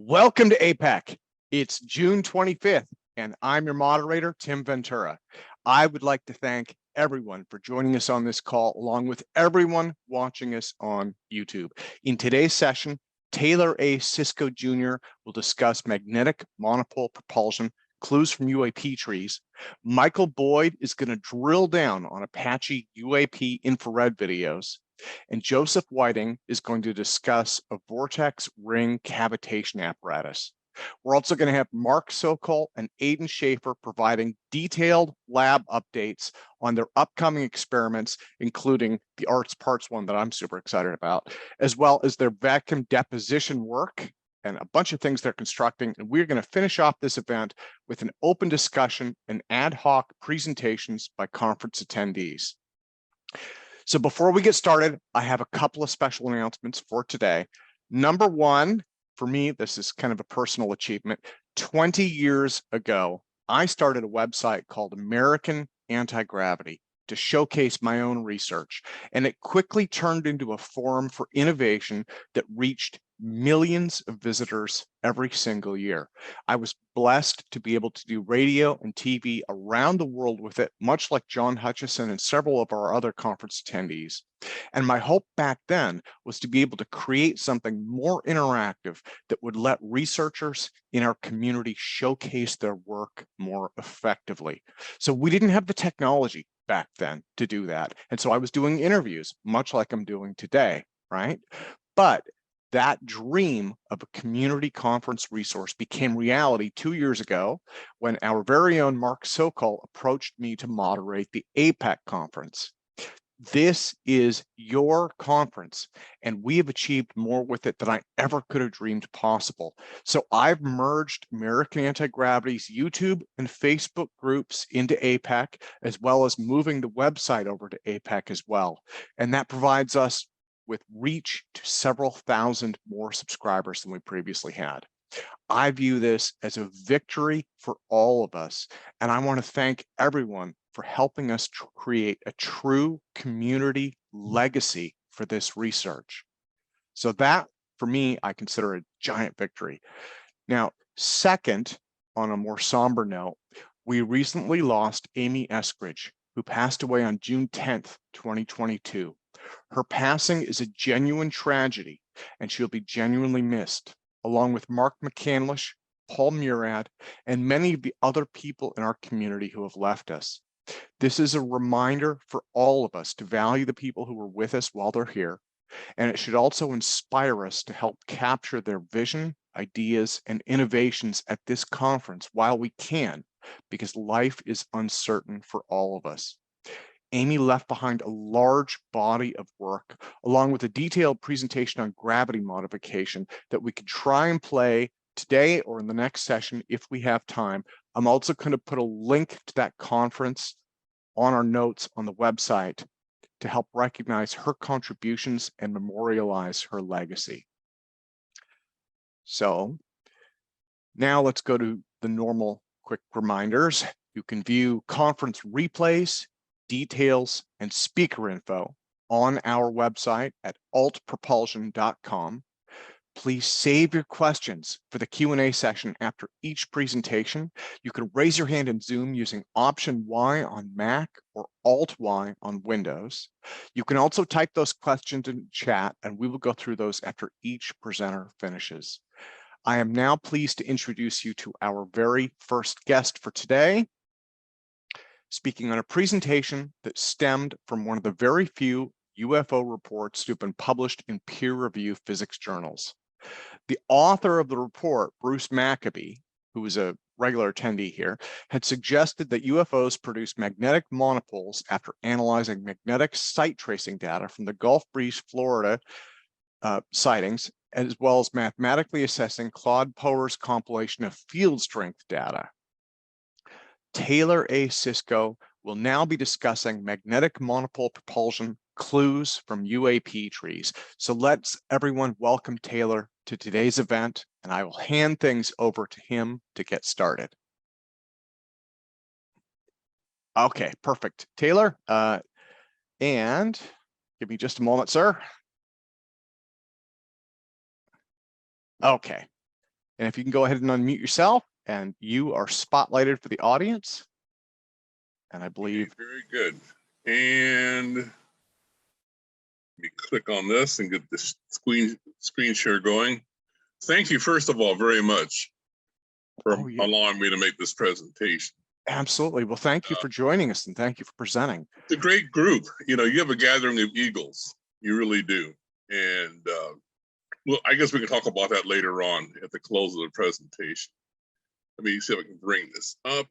Welcome to APEC. It's June 25th, and I'm your moderator, Tim Ventura. I would like to thank everyone for joining us on this call, along with everyone watching us on YouTube. In today's session, Taylor A. Cisco Jr. will discuss magnetic monopole propulsion, clues from UAP trees. Michael Boyd is going to drill down on Apache UAP infrared videos. And Joseph Whiting is going to discuss a Vortex Ring Cavitation Apparatus. We're also going to have Mark Sokol and Aidan Schaffer providing detailed lab updates on their upcoming experiments, including the Arts Parts one that I'm super excited about, as well as their vacuum deposition work and a bunch of things they're constructing. And we're going to finish off this event with an open discussion and ad hoc presentations by conference attendees. So before we get started, I have a couple of special announcements for today. Number one, for me, this is kind of a personal achievement. 20 years ago, I started a website called American Anti-Gravity to showcase my own research. And it quickly turned into a forum for innovation that reached millions of visitors every single year. I was blessed to be able to do radio and TV around the world with it, much like John Hutchison and several of our other conference attendees. And my hope back then was to be able to create something more interactive that would let researchers in our community showcase their work more effectively. So we didn't have the technology back then to do that. And so I was doing interviews, much like I'm doing today, right? But that dream of a community conference resource became reality 2 years ago when our very own Mark Sokol approached me to moderate the APEC conference. This is your conference, and we have achieved more with it than I ever could have dreamed possible. So I've merged American Anti-Gravity's YouTube and Facebook groups into APEC, as well as moving the website over to APEC as well. And that provides us with reach to several thousand more subscribers than we previously had. I view this as a victory for all of us, and I want to thank everyone for helping us to create a true community legacy for this research. So that, for me, I consider a giant victory. Now, second, on a more somber note, we recently lost Amy Eskridge, who passed away on June 10th, 2022. Her passing is a genuine tragedy, and she'll be genuinely missed, along with Mark McCandlish, Paul Murad, and many of the other people in our community who have left us. This is a reminder for all of us to value the people who were with us while they're here, and it should also inspire us to help capture their vision, ideas, and innovations at this conference while we can, because life is uncertain for all of us. Amy left behind a large body of work, along with a detailed presentation on gravity modification that we could try and play today or in the next session if we have time. I'm also going to put a link to that conference on our notes on the website to help recognize her contributions and memorialize her legacy. So now let's go to the normal quick reminders. You can view conference replays, details, and speaker info on our website at altpropulsion.com. Please save your questions for the Q&A session after each presentation. You can raise your hand in Zoom using Option Y on Mac or Alt Y on Windows. You can also type those questions in chat, and we will go through those after each presenter finishes. I am now pleased to introduce you to our very first guest for today, speaking on a presentation that stemmed from one of the very few UFO reports to have been published in peer-reviewed physics journals. The author of the report, Bruce Maccabee, who is a regular attendee here, had suggested that UFOs produce magnetic monopoles after analyzing magnetic site tracing data from the Gulf Breeze, Florida sightings, as well as mathematically assessing Claude Poher's compilation of field strength data. Taylor A. Cisco will now be discussing magnetic monopole propulsion clues from UAP trees. So let's everyone welcome Taylor to today's event, and I will hand things over to him to get started. Okay, perfect. Taylor, and give me just a moment, sir. Okay, And if you can go ahead and unmute yourself, and you are spotlighted for the audience. And I believe. Okay, very good. And let me click on this and get this screen share going. Thank you, first of all, very much for allowing me to make this presentation. Absolutely. Well, thank you for joining us, and thank you for presenting. It's a great group. You know, you have a gathering of eagles. You really do. And well, I guess we can talk about that later on at the close of the presentation. Let me see if I can bring this up.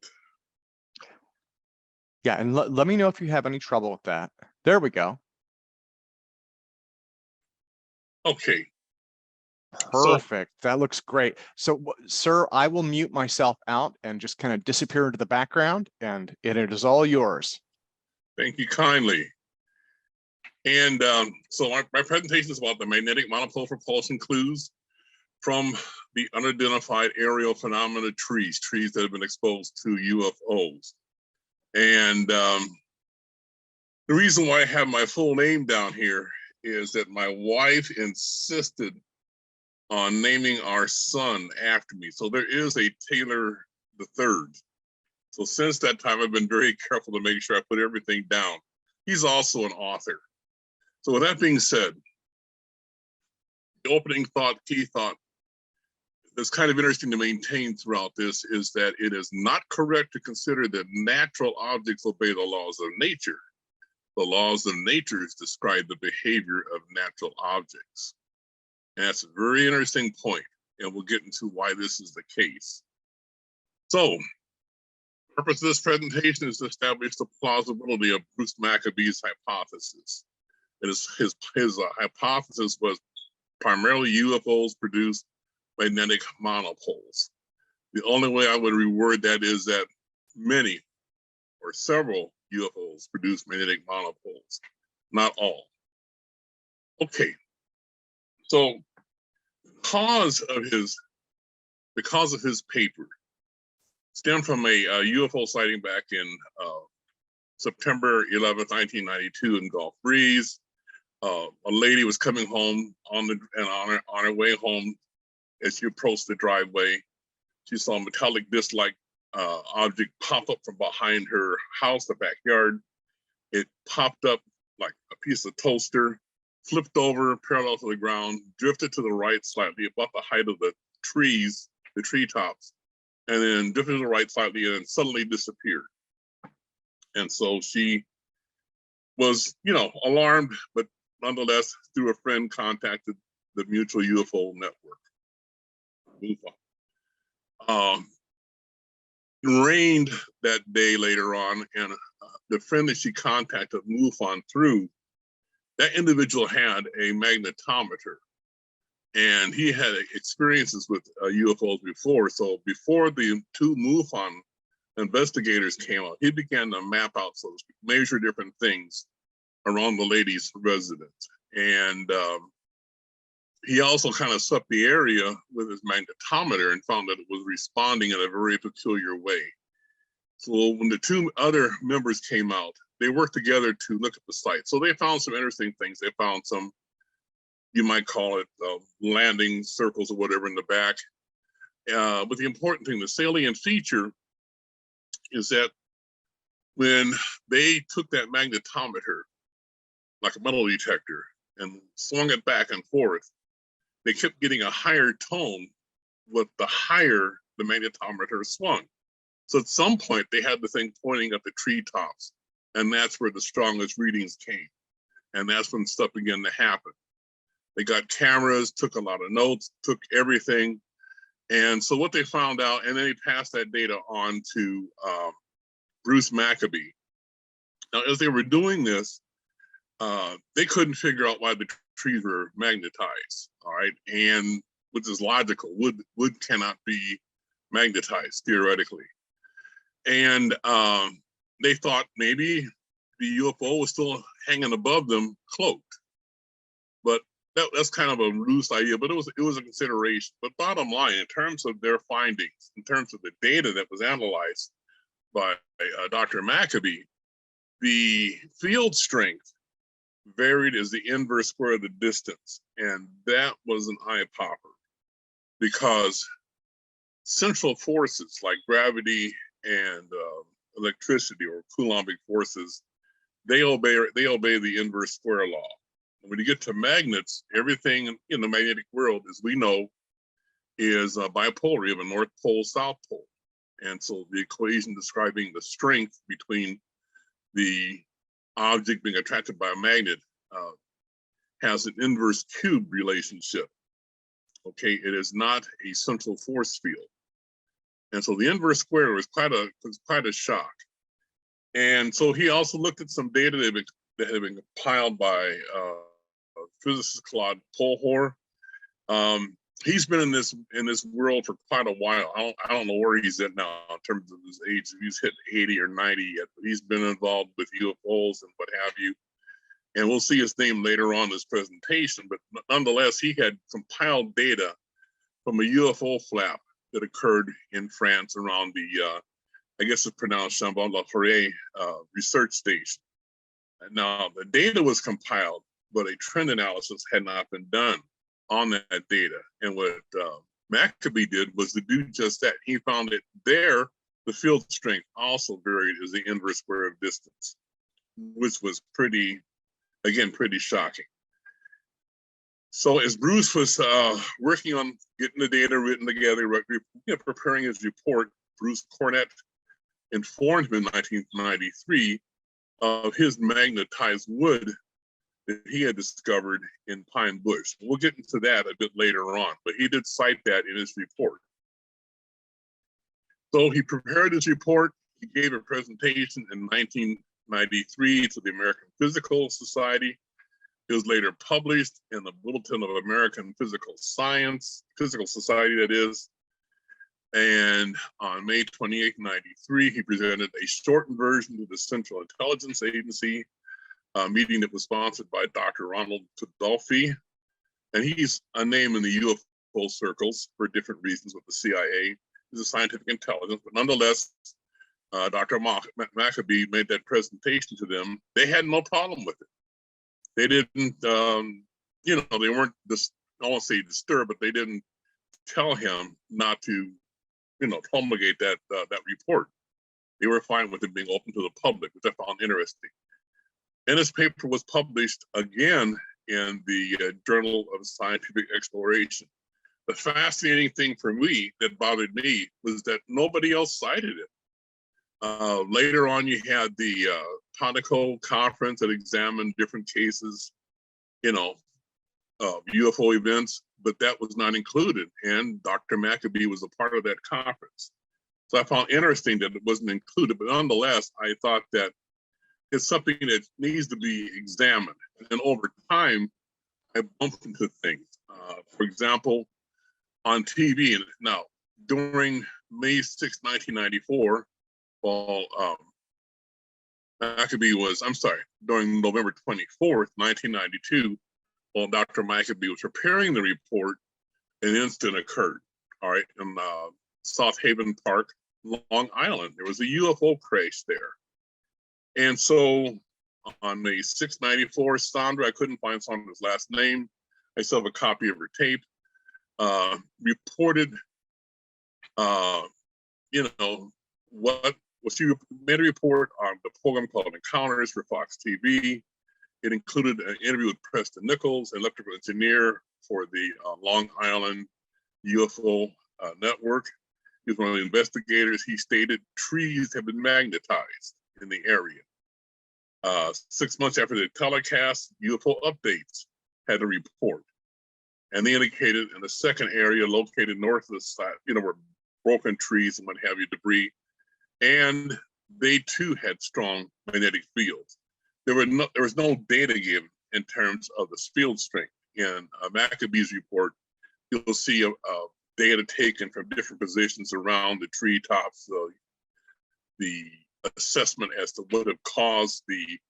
Yeah, and let me know if you have any trouble with that. There we go. Okay. Perfect. That looks great. So, sir, I will mute myself out and just kind of disappear into the background, and it is all yours. Thank you kindly. And so my presentation is about the magnetic monopole propulsion clues from the unidentified aerial phenomena trees that have been exposed to UFOs. And the reason why I have my full name down here is that my wife insisted on naming our son after me. So there is a Taylor III. So since that time, I've been very careful to make sure I put everything down. He's also an author. So with that being said, the opening key thought that's kind of interesting to maintain throughout this is that it is not correct to consider that natural objects obey the laws of nature. The laws of nature describe the behavior of natural objects. And that's a very interesting point, and we'll get into why this is the case. So, the purpose of this presentation is to establish the plausibility of Bruce Maccabee's hypothesis. His hypothesis was primarily UFOs produce magnetic monopoles. The only way I would reword that is that many or several UFOs produce magnetic monopoles, not all. Okay, so because of his paper stemmed from a UFO sighting back in September 11th, 1992 in Gulf Breeze. A lady was coming home on her way home. As she approached the driveway, she saw a metallic disc-like object pop up from behind her house, the backyard. It popped up like a piece of toaster, flipped over parallel to the ground, drifted to the right slightly above the height of the trees, the treetops, and then drifted to the right slightly and suddenly disappeared. And so she was, alarmed, but nonetheless, through a friend, contacted the Mutual UFO Network. MUFON. It rained that day later on, and the friend that she contacted MUFON through, that individual had a magnetometer, and he had experiences with UFOs before. So before the two MUFON investigators came out, he began to map out, so to speak, measure different things around the lady's residence. And he also kind of swept the area with his magnetometer and found that it was responding in a very peculiar way. So when the two other members came out, they worked together to look at the site. So they found some interesting things. They found some, you might call it landing circles or whatever in the back. But the important thing, the salient feature is that when they took that magnetometer, like a metal detector, and swung it back and forth, they kept getting a higher tone with the higher the magnetometer swung. So at some point, they had the thing pointing at the treetops, and that's where the strongest readings came. And that's when stuff began to happen. They got cameras, took a lot of notes, took everything. And so what they found out, and then they passed that data on to Bruce Maccabee. Now, as they were doing this, they couldn't figure out why the trees were magnetized, all right? And which is logical, wood cannot be magnetized theoretically. And they thought maybe the UFO was still hanging above them, cloaked. But that's kind of a loose idea, but it was a consideration. But bottom line, in terms of their findings, in terms of the data that was analyzed by Dr. Maccabee, the field strength varied as the inverse square of the distance. And that was an eye popper, because central forces like gravity and electricity or Coulombic forces, they obey the inverse square law. And when you get to magnets, everything in the magnetic world, as we know, is bipolar. You have a North Pole, South Pole. And so the equation describing the strength between the object being attracted by a magnet has an inverse cube relationship. Okay, it is not a central force field. And so the inverse square was quite a shock. And so he also looked at some data that had been compiled by physicist Claude Poher. He's been in this world for quite a while. I don't know where he's at now in terms of his age. If he's hit 80 or 90 yet, but he's been involved with UFOs and what have you. And we'll see his name later on in this presentation. But nonetheless, he had compiled data from a UFO flap that occurred in France around the, I guess it's pronounced Chambon-la-Foret research station. And now the data was compiled, but a trend analysis had not been done on that data. And what Maccabee did was to do just that. He found it there, the field strength also varied as the inverse square of distance, which was pretty shocking. So as Bruce was working on getting the data written together, preparing his report, Bruce Cornett informed him in 1993 of his magnetized wood that he had discovered in Pine Bush. We'll get into that a bit later on, but he did cite that in his report. So he prepared his report. He gave a presentation in 1993 to the American Physical Society. It was later published in the Bulletin of American Physical Society, that is. And on May 28, 93, he presented a shortened version to the Central Intelligence Agency, a meeting that was sponsored by Dr. Ronald Tudolfi. And he's a name in the UFO circles for different reasons with the CIA. He's a scientific intelligence, but nonetheless, Dr. Maccabee made that presentation to them. They had no problem with it. They didn't, they weren't, I won't say disturbed, but they didn't tell him not to, promulgate that report. They were fine with it being open to the public, which I found interesting. And this paper was published again in the Journal of Scientific Exploration. The fascinating thing for me that bothered me was that nobody else cited it. Later on, you had the Conoco conference that examined different cases, UFO events, but that was not included. And Dr. Maccabee was a part of that conference. So I found interesting that it wasn't included, but nonetheless, I thought that it's something that needs to be examined. And over time, I bumped into things. For example, on TV, and now during May 6, 1994, during November 24th, 1992, while Dr. Maccabee was preparing the report, an incident occurred, all right, in Southaven Park, Long Island. There was a UFO crash there. And so on May 6, 94, Sandra, I couldn't find Sandra's last name. I still have a copy of her tape, reported, she made a report on the program called Encounters for Fox TV. It included an interview with Preston Nichols, an electrical engineer for the Long Island UFO network. He was one of the investigators. He stated trees have been magnetized in the area. 6 months after the telecast, UFO Updates had a report. And they indicated in the second area located north of the site, were broken trees and what have you, debris. And they too had strong magnetic fields. There was no data given in terms of the field strength. In Maccabee's report, you'll see data taken from different positions around the treetops, the assessment as to what have caused the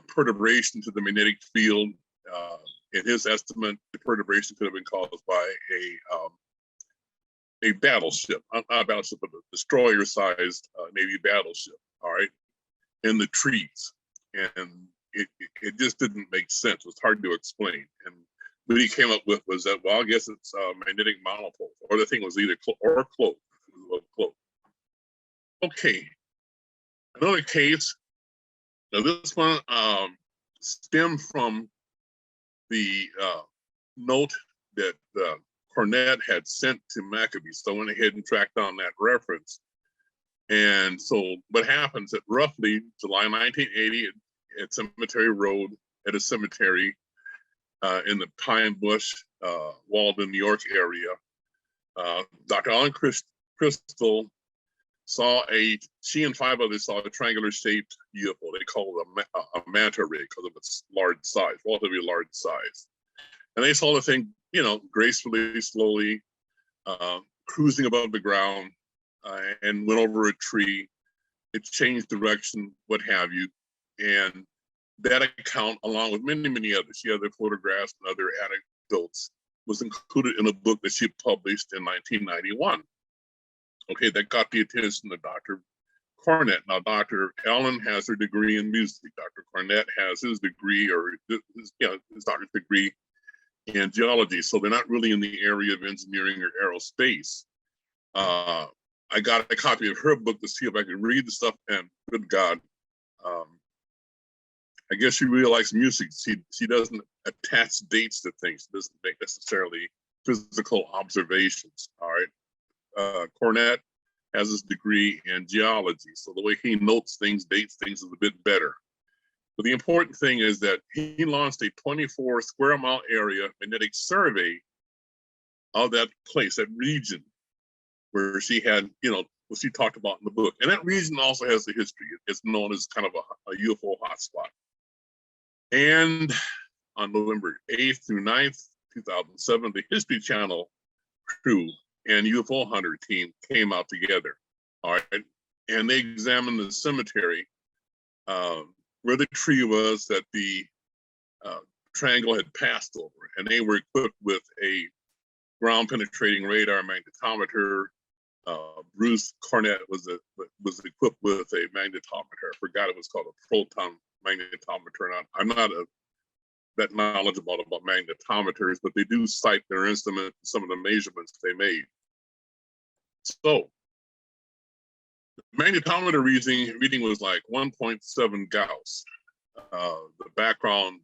perturbation to the magnetic field. In his estimate, the perturbation could have been caused by a battleship, not a battleship, but a destroyer-sized Navy battleship, all right, in the trees. And it just didn't make sense. It was hard to explain. And what he came up with was that, well, I guess it's magnetic monopole, or the thing was either cloak. Okay, another case. Now this one stemmed from the note that Cornette had sent to Maccabee. So I went ahead and tracked down that reference. And so what happens at roughly July 1980 at Cemetery Road, at a cemetery in the Pine Bush, Walden, New York area, Dr. Alan Crystal saw she and 5 others saw a triangular shaped UFO. They call it a manta ray because of its large size, relatively large size. And they saw the thing, you know, gracefully, slowly, cruising above the ground, and went over a tree. It changed direction, what have you. And that account, along with many, many others, she had other photographs and other anecdotes, was included in a book that she published in 1991. Okay, that got the attention of Dr. Cornette. Now, Dr. Allen has her degree in music. Dr. Cornette has his degree, or his doctorate degree in geology. So they're not really in the area of engineering or aerospace. I got a copy of her book to see if I could read the stuff, and good God, I guess she really likes music. She doesn't attach dates to things. She doesn't make necessarily physical observations, all right? Cornette has his degree in geology, so the way he notes things, dates things is a bit better. But the important thing is that he launched a 24 square mile area magnetic survey of that place, that region where she had, you know, what she talked about in the book. And that region also has a history. It's known as kind of a UFO hotspot. And on November 8th through 9th, 2007, the History Channel crew and UFO hunter team came out together, all right? And they examined the cemetery where the tree was that the triangle had passed over. And they were equipped with a ground penetrating radar magnetometer. Bruce Cornette was equipped with a magnetometer. I forgot it was called a proton magnetometer. And I'm not that knowledgeable about magnetometers, but they do cite their instrument, some of the measurements they made. So the magnetometer reading was like 1.7 Gauss. The background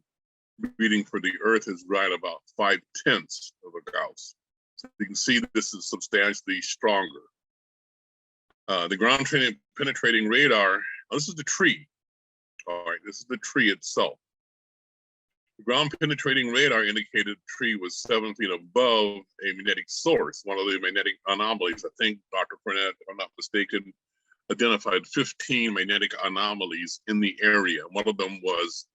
reading for the Earth is right about 0.5 of a Gauss. So you can see this is substantially stronger. The ground penetrating radar, this is the tree. All right, this is the tree itself. The ground penetrating radar indicated the tree was 7 feet above a magnetic source, one of the magnetic anomalies. I think Dr. Cornette, if I'm not mistaken, identified 15 magnetic anomalies in the area. One of them was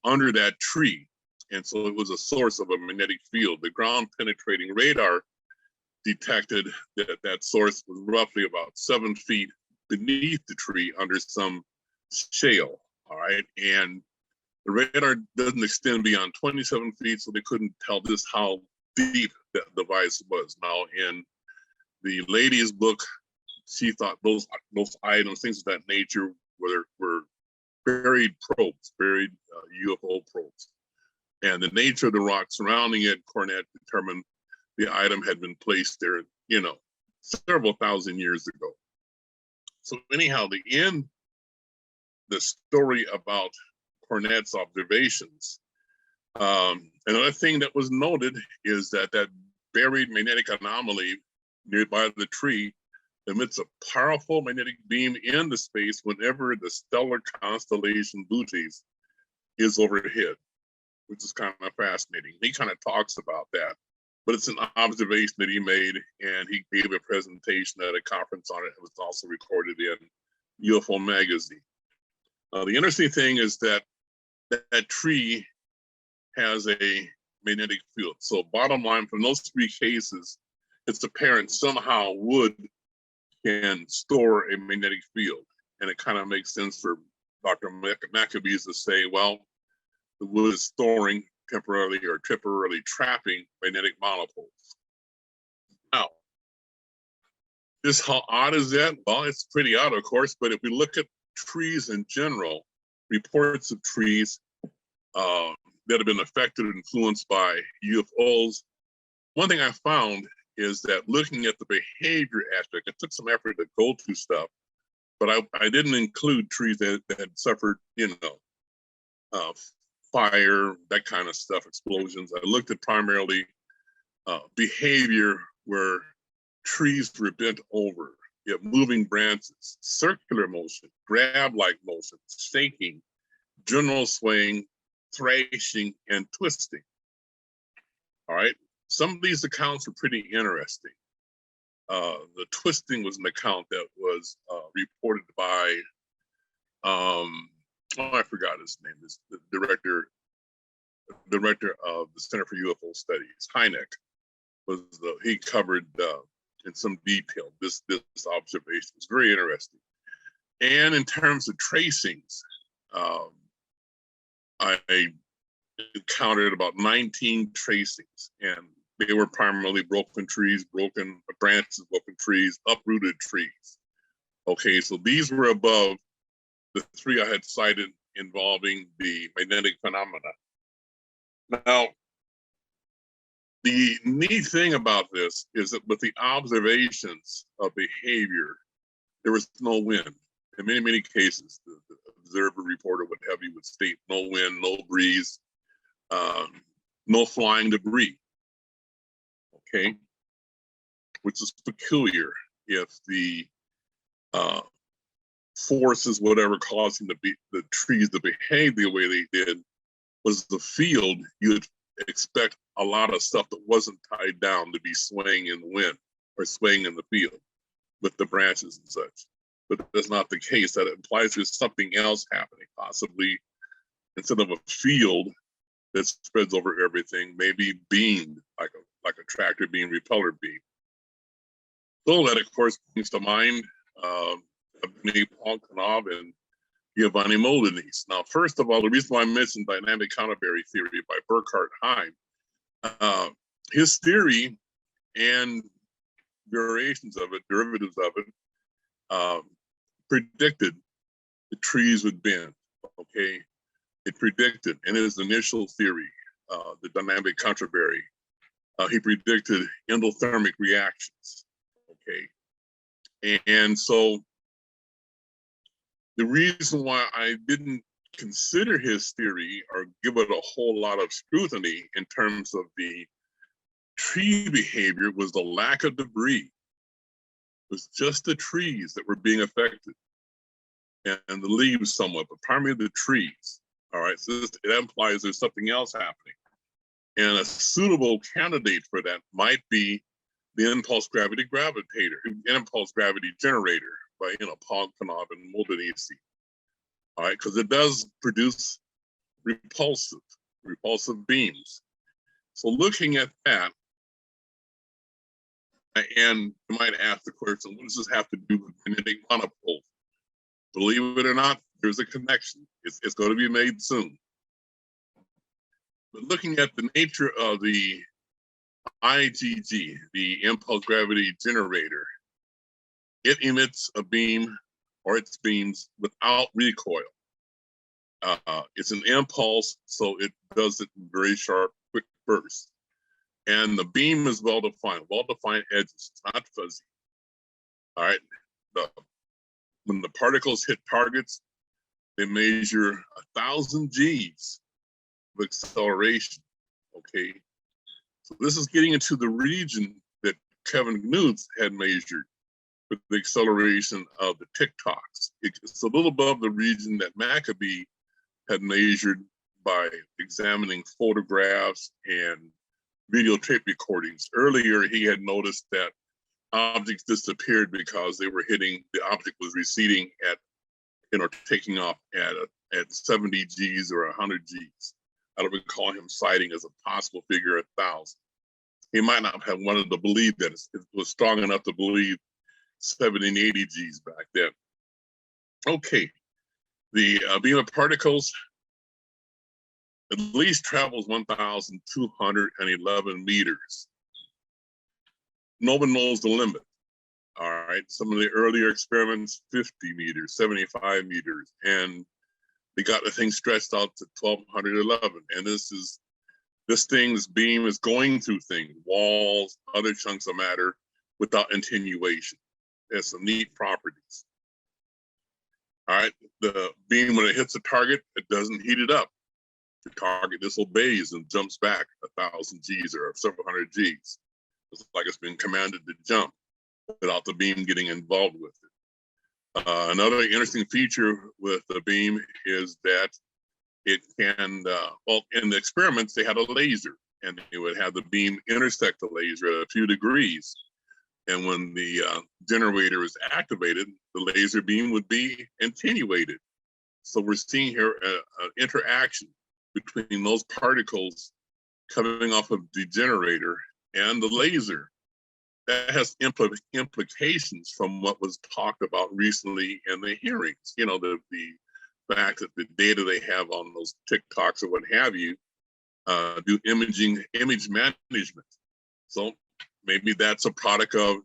under that tree. And so it was a source of a magnetic field. The ground penetrating radar detected that that source was roughly about 7 feet beneath the tree under some shale, all right? And the radar doesn't extend beyond 27 feet, so they couldn't tell just how deep that device was. Now, in the lady's book, she thought those items, things of that nature, were buried probes, buried UFO probes. And the nature of the rock surrounding it, Cornette determined the item had been placed there, you know, several thousand years ago. So anyhow, the story about Cornette's observations. Another thing that was noted is that buried magnetic anomaly nearby the tree emits a powerful magnetic beam into space whenever the stellar constellation Bootes is overhead, which is kind of fascinating. He kind of talks about that, but it's an observation that he made, and he gave a presentation at a conference on it. It was also recorded in UFO magazine. The interesting thing is that tree has a magnetic field. So bottom line, from those 3 cases, it's apparent somehow wood can store a magnetic field. And it kind of makes sense for Dr. Maccabee to say, well, the wood is storing temporarily or temporarily trapping magnetic monopoles. Now, just how odd is that? Well, it's pretty odd, of course, but if we look at trees in general, reports of trees, that have been affected or influenced by UFOs. One thing I found is that looking at the behavior aspect, it took some effort to go through stuff, but I didn't include trees that had suffered, fire, that kind of stuff, explosions. I looked at primarily behavior where trees were bent over. You have moving branches, circular motion, grab-like motion, shaking, general swaying, thrashing, and twisting. All right. Some of these accounts were pretty interesting. The twisting was an account that was reported by, I forgot his name, is the director of the Center for UFO Studies, Hynek, he covered in some detail this observation. It's very interesting. And in terms of tracings, I encountered about 19 tracings, and they were primarily broken trees, broken branches, broken trees, uprooted trees. Okay, so these were above the 3 I had cited involving the magnetic phenomena. Now, the neat thing about this is that with the observations of behavior, there was no wind. In many cases, the observer, reporter, what have you, would state no wind, no breeze, no flying debris. Okay, which is peculiar if the forces, whatever causing the trees to behave the way they did, was the field, you'd expect a lot of stuff that wasn't tied down to be swaying in the wind or swaying in the field with the branches and such. But that's not the case. That implies there's something else happening, possibly instead of a field that spreads over everything, maybe beamed like a tractor beam, repeller beam. So that, of course, brings to mind Evgeny Podkletnov and Giovanni Modanese. Now, first of all, the reason why I mentioned dynamic countervary theory by Burkhard Heim, his theory and variations of it, derivatives of it, predicted the trees would bend. Okay, it predicted in his initial theory, the dynamic countervary. He predicted endothermic reactions. Okay, and so the reason why I didn't consider his theory or give it a whole lot of scrutiny in terms of the tree behavior was the lack of debris. It was just the trees that were being affected and the leaves somewhat, but primarily the trees. All right, so it implies there's something else happening. And a suitable candidate for that might be the impulse gravity generator by Podkletnov and Modanese. All right, because it does produce repulsive beams. So looking at that, and you might ask the question, what does this have to do with magnetic monopoles? Believe it or not, there's a connection. It's going to be made soon. But looking at the nature of the IGG, the impulse gravity generator, it emits a beam or its beams without recoil. It's an impulse, so it does it in very sharp, quick bursts. And the beam is well-defined edges, it's not fuzzy. All right, when the particles hit targets, they measure 1,000 Gs of acceleration, okay? So this is getting into the region that Kevin Knuth had measured with the acceleration of the tic-tocs. It's a little above the region that Maccabee had measured by examining photographs and videotape recordings. Earlier, he had noticed that objects disappeared because they were hitting, the object was receding at, taking off at 70 Gs or 100 Gs. I don't recall him citing as a possible figure 1,000. He might not have wanted to believe that it was strong enough to believe 70 and 80 Gs back then. Okay, the beam of particles at least travels 1,211 meters. No one knows the limit. All right, some of the earlier experiments, 50 meters, 75 meters, and They got the thing stretched out to 1211, and this beam is going through things, walls, other chunks of matter, without attenuation. It has some neat properties. All right, the beam, when it hits a target, it doesn't heat it up. The target disobeys and jumps back 1,000 Gs or several hundred Gs. It's like it's been commanded to jump without the beam getting involved with it. Another interesting feature with the beam is that it can, well, in the experiments, they had a laser, and they would have the beam intersect the laser at a few degrees. And when the generator is activated, the laser beam would be attenuated. So we're seeing here an interaction between those particles coming off of the generator and the laser. That has implications from what was talked about recently in the hearings. You know, the fact that the data they have on those TikToks or what have you do image management. So maybe that's a product of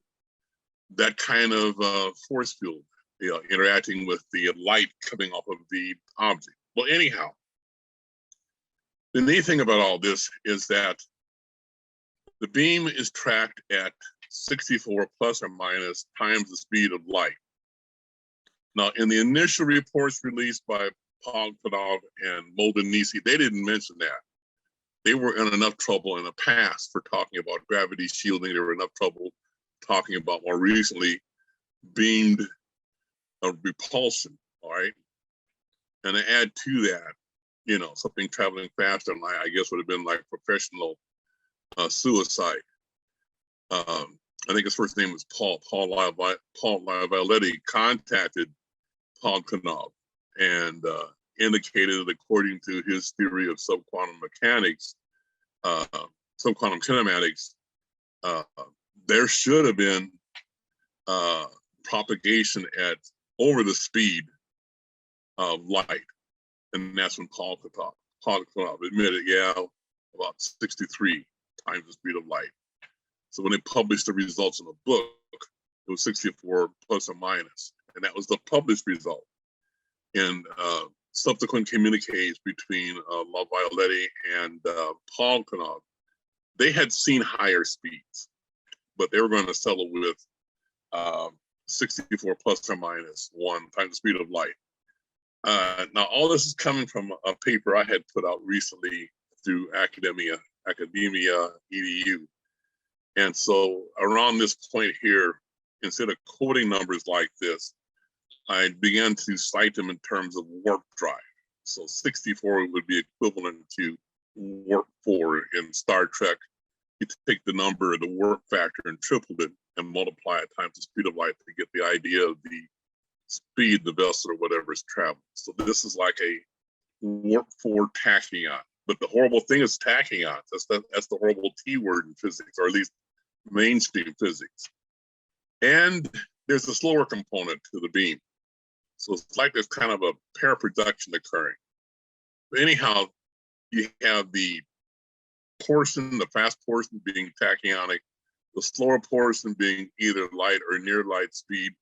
that kind of force field, you know, interacting with the light coming off of the object. Well, anyhow, the neat thing about all this is that the beam is tracked at 64 plus or minus times the speed of light. Now, in the initial reports released by Podkletnov and Modanese, they didn't mention that. They were in enough trouble in the past for talking about gravity shielding. They were in enough trouble talking about more recently beamed repulsion, all right? And to add to that, you know, something traveling faster than light, I guess would have been like professional suicide. I think his first name was Paul Lavalletti contacted Podkletnov and indicated that according to his theory of subquantum mechanics, subquantum kinematics, there should have been propagation at over the speed of light. And that's when Podkletnov admitted, yeah, about 63 times the speed of light. So when they published the results in the book, it was 64 plus or minus, and that was the published result. In subsequent communiques between Lavalletti and Podkletnov, they had seen higher speeds, but they were going to settle with 64 plus or minus 1 times the speed of light. Now, all this is coming from a paper I had put out recently through Academia EDU. And so around this point here, instead of quoting numbers like this, I began to cite them in terms of warp drive. So 64 would be equivalent to warp 4 in Star Trek. You take the number, the warp factor, and triple it and multiply it times the speed of light to get the idea of the speed the vessel or whatever is traveling. So this is like a warp 4 tachyon. But the horrible thing is tachyons. That's the horrible T word in physics, or at least mainstream physics. And there's a slower component to the beam. So it's like there's kind of a paraproduction occurring. But anyhow, you have the portion, the fast portion being tachyonic, the slower portion being either light or near light speed.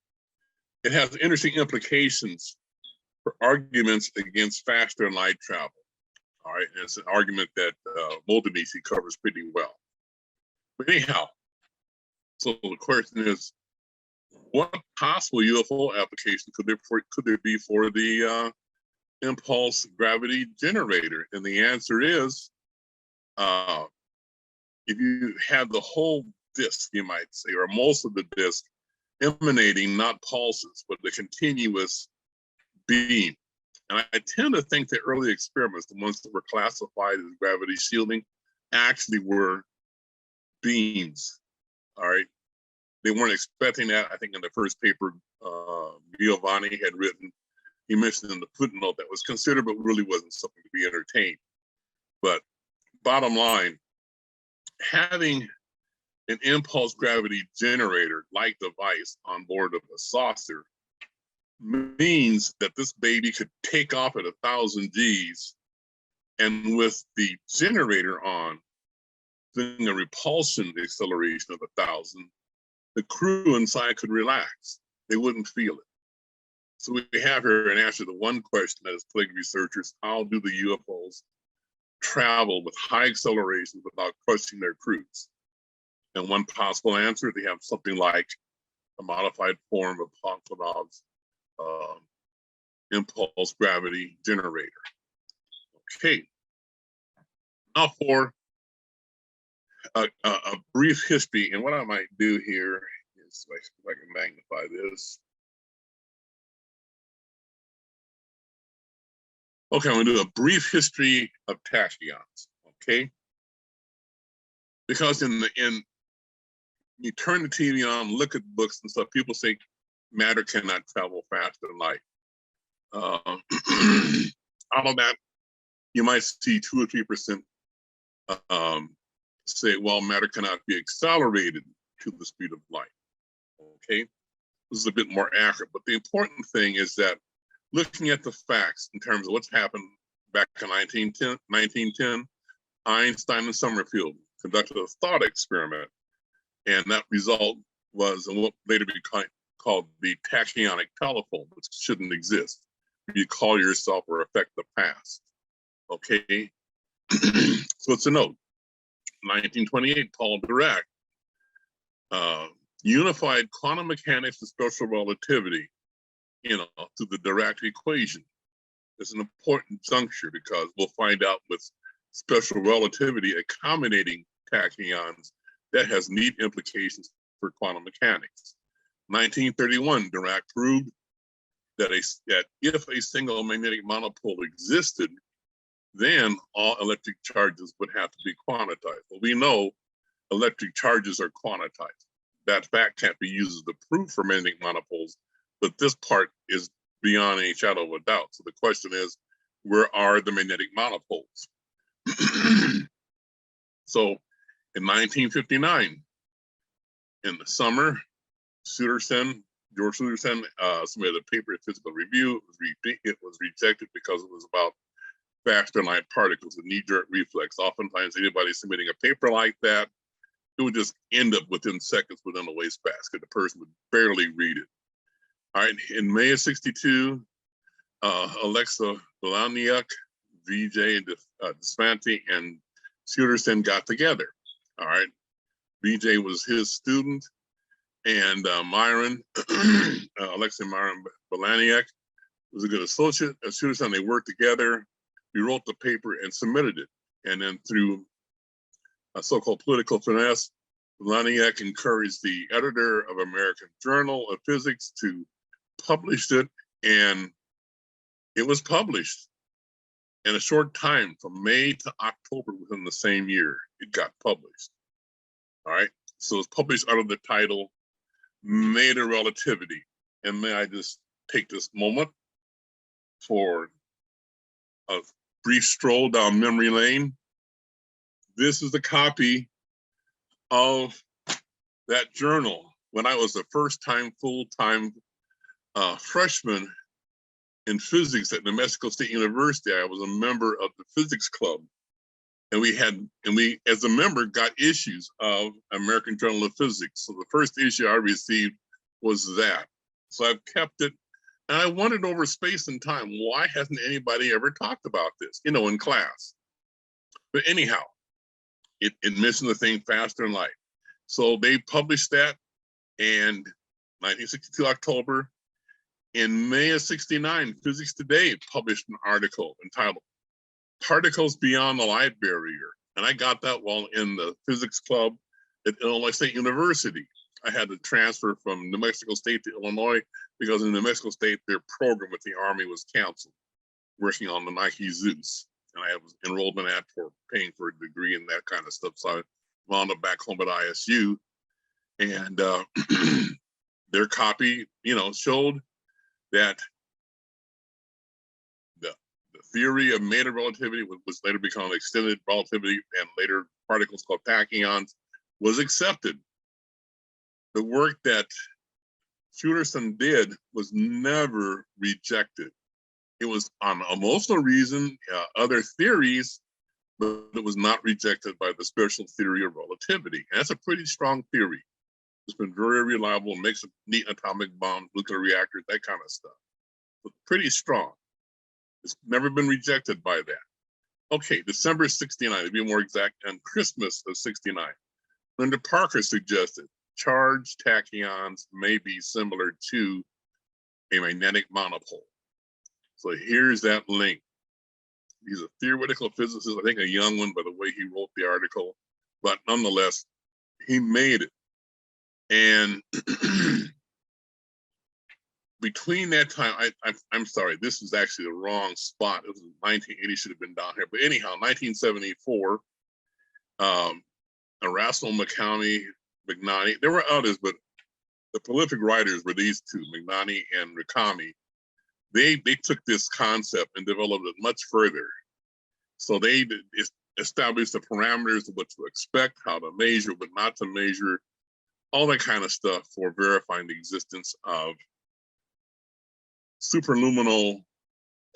It has interesting implications for arguments against faster light travel. All right, and it's an argument that Modanese covers pretty well. But anyhow, so the question is, what possible UFO application could there be for the impulse gravity generator? And the answer is, if you have the whole disk, you might say, or most of the disk emanating not pulses, but the continuous beam. And I tend to think the early experiments, the ones that were classified as gravity shielding, actually were beams, all right? They weren't expecting that. I think in the first paper Giovanni had written, he mentioned in the footnote that was considered, but really wasn't something to be entertained. But bottom line, having an impulse gravity generator-like device on board of a saucer means that this baby could take off at 1,000 Gs, and with the generator on, doing a repulsion acceleration of 1,000, the crew inside could relax. They wouldn't feel it. So we have here an answer to one question that has plagued researchers: how do the UFOs travel with high acceleration without crushing their crews? And one possible answer, they have something like a modified form of Podkletnov's impulse gravity generator. Okay, now for a brief history, and what I might do here is, if I can magnify this. Okay, I'm gonna do a brief history of tachyons, okay? Because in you turn the TV on, look at books and stuff, people say matter cannot travel faster than light. Out of that, you might see 2 or 3% say, well, matter cannot be accelerated to the speed of light, okay? This is a bit more accurate, but the important thing is that looking at the facts in terms of what's happened back in 1910, Einstein and Sommerfeld conducted a thought experiment, and that result was what later became called the tachyonic telephone, which shouldn't exist. You call yourself or affect the past, okay? So it's a note. 1928, Paul Dirac unified quantum mechanics and special relativity, to the Dirac equation. It's an important juncture because we'll find out with special relativity accommodating tachyons that has neat implications for quantum mechanics. 1931, Dirac proved that if a single magnetic monopole existed, then all electric charges would have to be quantized. Well, we know electric charges are quantized. That fact can't be used as the proof for magnetic monopoles, but this part is beyond any shadow of a doubt. So the question is, where are the magnetic monopoles? So in 1959, in the summer, George Suderson submitted a paper at Physical Review. It was rejected because it was about faster than light particles, a knee-jerk reflex. Oftentimes, anybody submitting a paper like that, it would just end up within seconds within a wastebasket. The person would barely read it. All right, in May of '62, Alexa Belaniuk, VJ Desfanti, and Suderson got together. All right, VJ was his student, and Myron, Alexa Myron Belaniuk was a good associate. As Suderson, they worked together. We wrote the paper and submitted it. And then through a so-called political finesse, Belaniuk encouraged the editor of American Journal of Physics to publish it, and it was published in a short time. From May to October within the same year, it got published. All right, so it's published under the title Matter Relativity. And may I just take this moment for a brief stroll down memory lane. This is a copy of that journal when I was the first time full-time freshman in physics at New Mexico State University. I was a member of the physics club, and we as a member got issues of American Journal of Physics. So the first issue I received was that. So I've kept it, and I wondered over space and time, why hasn't anybody ever talked about this, in class? But anyhow, it mentioned the thing faster than light. So they published that in 1962 October. In May of '69, Physics Today published an article entitled Particles Beyond the Light Barrier. And I got that while in the physics club at Illinois State University. I had to transfer from New Mexico State to Illinois because in New Mexico State, their program with the Army was canceled, working on the Nike Zeus. And I was enrolled in that for paying for a degree and that kind of stuff. So I wound up back home at ISU. And their copy, showed that the theory of matter relativity, was later become extended relativity, and later particles called tachyons, was accepted. The work that Suderson did was never rejected. It was on emotional reason, other theories, but it was not rejected by the special theory of relativity. And that's a pretty strong theory. It's been very reliable, makes a neat atomic bomb, nuclear reactors, that kind of stuff. but pretty strong. It's never been rejected by that. Okay, December 69, to be more exact, and Christmas of 69. Linda Parker suggested charged tachyons may be similar to a magnetic monopole. So here's that link. He's a theoretical physicist, I think a young one by the way he wrote the article, but nonetheless, he made it. And between that time, I'm sorry, this is actually the wrong spot. It was 1980, should have been down here. But anyhow, 1974, Erasmo Maccabee, Magnani, there were others, but the prolific writers were these two, Magnani and Ricami. They took this concept and developed it much further. So they established the parameters of what to expect, how to measure, what not to measure, all that kind of stuff for verifying the existence of superluminal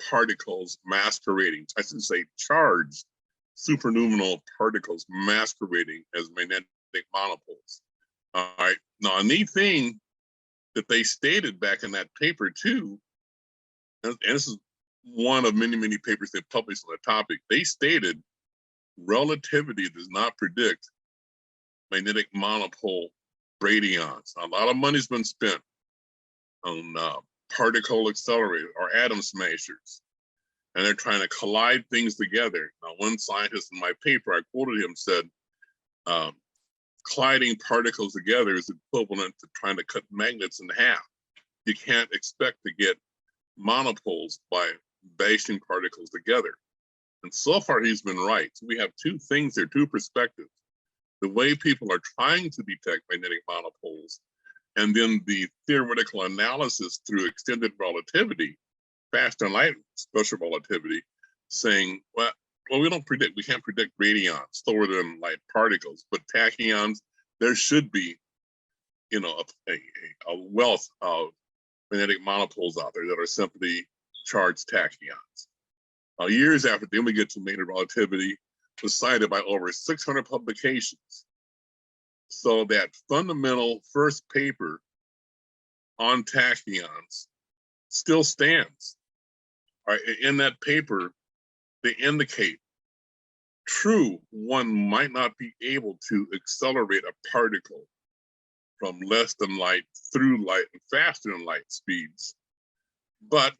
particles masquerading, I should say charged superluminal particles masquerading as magnetic monopoles. All right, now a neat thing that they stated back in that paper too, and this is one of many, many papers they published on the topic, they stated relativity does not predict magnetic monopole bradyons. A lot of money's been spent on particle accelerator or atom smashers, and they're trying to collide things together. Now, one scientist in my paper, I quoted him, said, colliding particles together is equivalent to trying to cut magnets in half. You can't expect to get monopoles by bashing particles together. And so far, he's been right. So we have two things there, two perspectives. The way people are trying to detect magnetic monopoles, and then the theoretical analysis through extended relativity, faster light special relativity, saying, well, we don't predict, we can't predict radions, slower than light particles, but tachyons, there should be, you know, a wealth of magnetic monopoles out there that are simply charged tachyons. Years after, then we get to magnetic relativity, was cited by over 600 publications. So that fundamental first paper on tachyons still stands. All right, in that paper, they indicate, true, one might not be able to accelerate a particle from less than light through light and faster than light speeds, but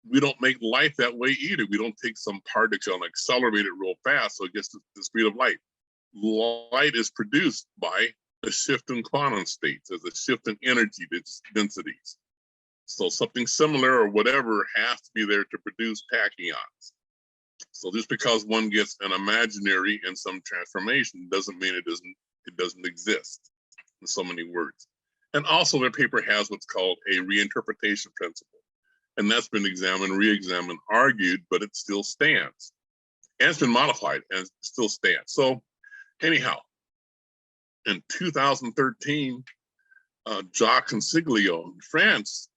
we don't make light that way either. We don't take some particle and accelerate it real fast so it gets to the speed of light. Light is produced by a shift in quantum states, as a shift in energy densities. So something similar or whatever has to be there to produce tachyons. So just because one gets an imaginary in some transformation doesn't mean it doesn't exist, in so many words. And also their paper has what's called a reinterpretation principle. And that's been examined, re-examined, argued, but it still stands. And it's been modified and it still stands. So anyhow, in 2013, Jacque Consiglio in France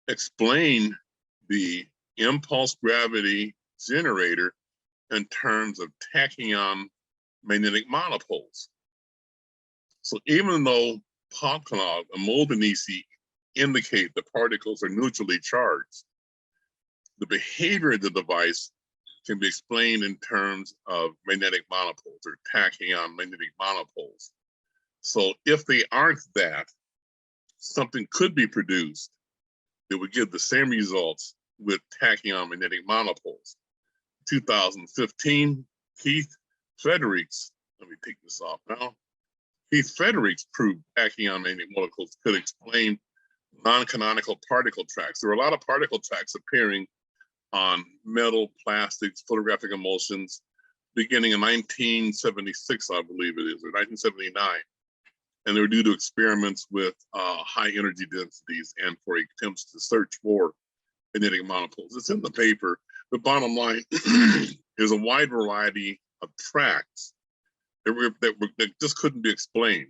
explained the impulse gravity generator in terms of tachyon magnetic monopoles. So even though Podkletnov and Modanese indicate the particles are neutrally charged, the behavior of the device can be explained in terms of magnetic monopoles or tachyon magnetic monopoles. So if they aren't that, something could be produced that would give the same results with tachyon magnetic monopoles. 2015, Keith Frederick's, let me take this off now. Keith Frederick's proved tachyon magnetic monopoles could explain non-canonical particle tracks. There were a lot of particle tracks appearing on metal, plastics, photographic emulsions, beginning in 1976, I believe it is, or 1979. And they were due to experiments with high energy densities and for attempts to search for magnetic monopoles. It's in the paper. The bottom line is a wide variety of tracks that just couldn't be explained.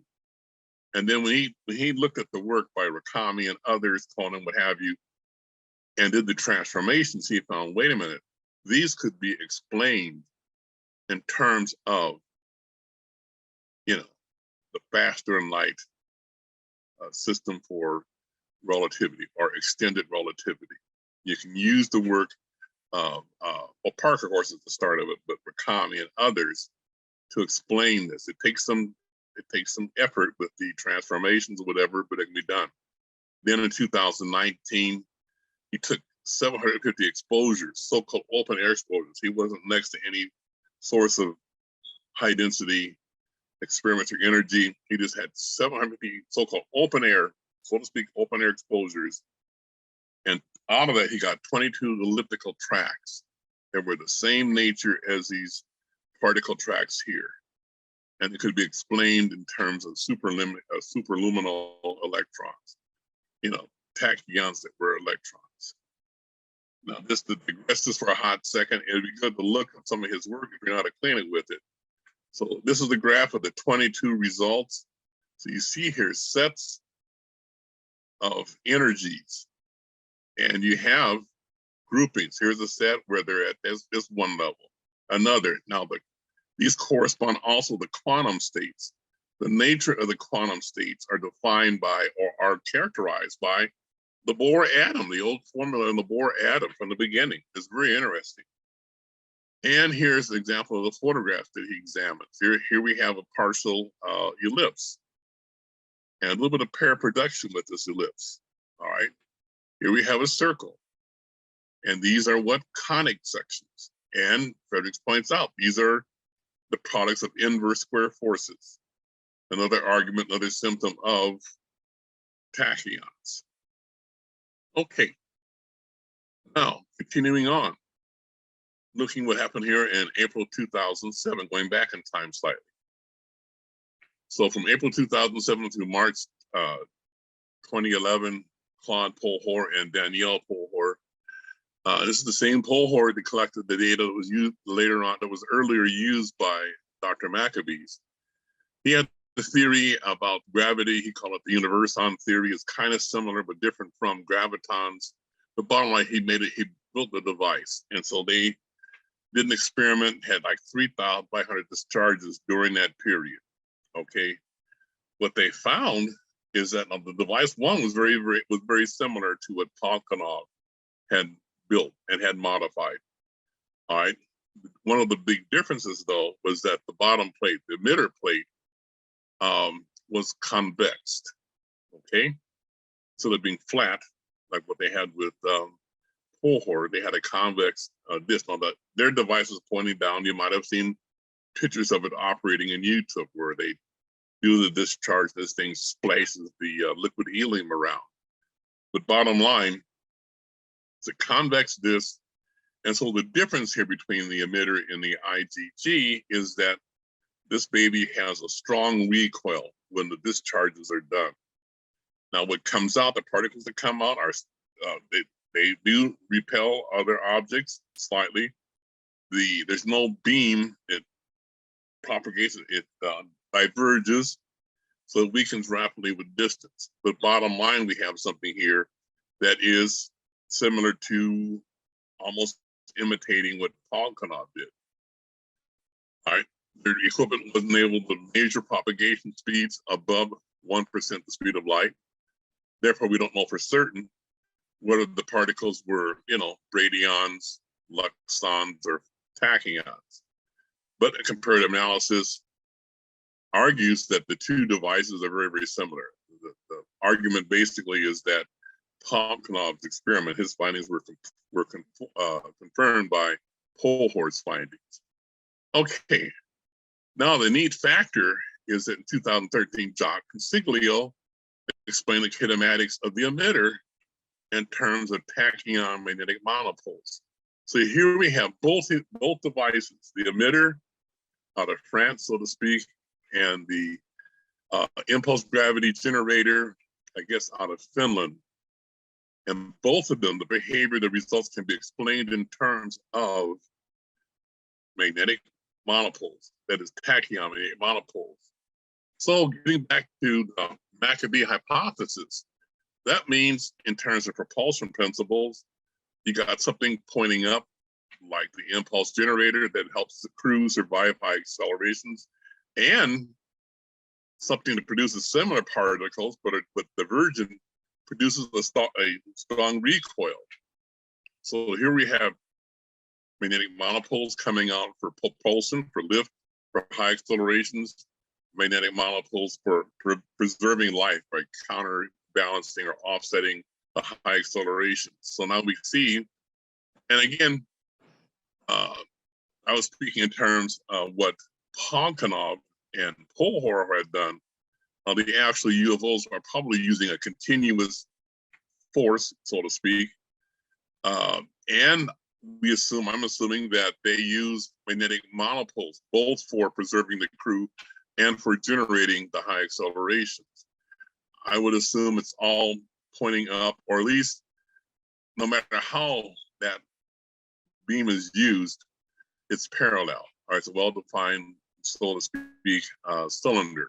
And then when he looked at the work by Ricami and others, Conan, what have you, and did the transformations, he found, wait a minute, these could be explained in terms of, you know, the faster than light system for relativity or extended relativity. You can use the work of, well, Parker, of course, is the start of it, but Rakami and others to explain this. It takes some effort with the transformations or whatever, but it can be done. Then in 2019, he took 750 exposures, so-called open air exposures. He wasn't next to any source of high density experimental energy. He just had 750 so-called open air, so to speak, open air exposures. And out of that, he got 22 elliptical tracks that were the same nature as these particle tracks here. And it could be explained in terms of superluminal electrons, you know, tachyons that were electrons. Now, just to digress this for a hot second, it'd be good to look at some of his work if you're not acquainted with it. So this is the graph of the 22 results. So you see here sets of energies, and you have groupings. Here's a set where they're at this one level, another. Now, these correspond also to quantum states. The nature of the quantum states are defined by or are characterized by the Bohr atom, the old formula in the Bohr atom from the beginning. It's very interesting. And here's an example of the photographs that he examines. Here we have a partial ellipse and a little bit of pair production with this ellipse. All right. Here we have a circle. And these are what conic sections. And Frederick points out, these are the products of inverse square forces. Another argument, another symptom of tachyons. Okay. Now, continuing on. Looking what happened here in April 2007, going back in time slightly. So from April 2007 to March 2011, Claude Poher and Danielle Poher. This is the same Poher that collected the data that was used later on, that was earlier used by Dr. Maccabees. He had the theory about gravity. He called it the universon theory. It's kind of similar, but different from gravitons. The bottom line, he built the device. And so they did an experiment, had like 3,500 discharges during that period. Okay. What they found is that the device one was very similar to what Podkletnov had built and had modified. All right. One of the big differences, though, was that the bottom plate, the emitter plate, was convexed. Okay. So they're being flat, like what they had with Poher, they had a convex disc on their device was pointing down. You might have seen pictures of it operating in YouTube where they do the discharge, this thing splashes the liquid helium around. But bottom line, it's a convex disc. And so the difference here between the emitter and the IgG is that this baby has a strong recoil when the discharges are done. Now what comes out, the particles that come out are, they do repel other objects slightly. There's no beam, it propagates, it diverges, so it weakens rapidly with distance. But bottom line, we have something here that is similar to, almost imitating what Podkletnov did. All right, their equipment wasn't able to measure propagation speeds above 1% the speed of light. Therefore, we don't know for certain whether the particles were, you know, bradyons, luxons, or tachyons. But a comparative analysis argues that the two devices are very, very similar. The argument basically is that Podkletnov's experiment, his findings were confirmed by Poher's findings. Okay, now the neat factor is that in 2013, Jacque Consiglio explained the kinematics of the emitter in terms of tachyon magnetic monopoles. So here we have both devices, the emitter out of France, so to speak, and the impulse gravity generator, I guess, out of Finland. And both of them, the behavior, the results can be explained in terms of magnetic monopoles, that is tachyon magnetic monopoles. So getting back to the Maccabee hypothesis, that means in terms of propulsion principles, you got something pointing up, like the impulse generator that helps the crew survive high accelerations, and something that produces similar particles, but divergent, produces a strong recoil. So here we have magnetic monopoles coming out for propulsion, for lift, for high accelerations, magnetic monopoles for preserving life by counterbalancing or offsetting the high acceleration. So now we see, and again, I was speaking in terms of what Podkletnov and Poher had done. The actual UFOs are probably using a continuous force, so to speak. And I'm assuming that they use magnetic monopoles, both for preserving the crew and for generating the high accelerations. I would assume it's all pointing up, or at least no matter how that beam is used, it's parallel. All right, it's a well-defined, so to speak, cylinder.